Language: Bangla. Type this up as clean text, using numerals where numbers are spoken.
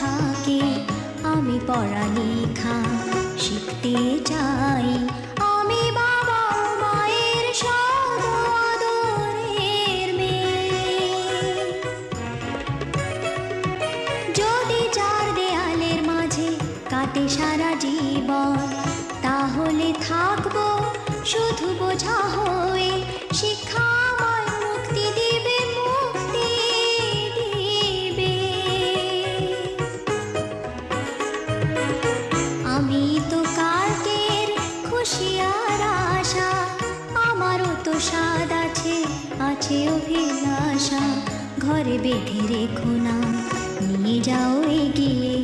থাকে আমি পড়ালেখা শিখতে চাই। আমি বাবা মায়ের সদ আদরের মেয়ে। যদি চার দেয়ালের মাঝে কাটে সারা জীবন, তাহলে থাকবো শুধু বোঝা হয়ে। শিক্ষা আমায় মুক্তি দিবে, মুক্তি দিবে। আমি তো কালকের খুশি আর আশা, আমারও তো স্বাদ আছে, আছে অভিলাষা। ঘরে বেঁধে রেখো না, নিয়ে যাও এগিয়ে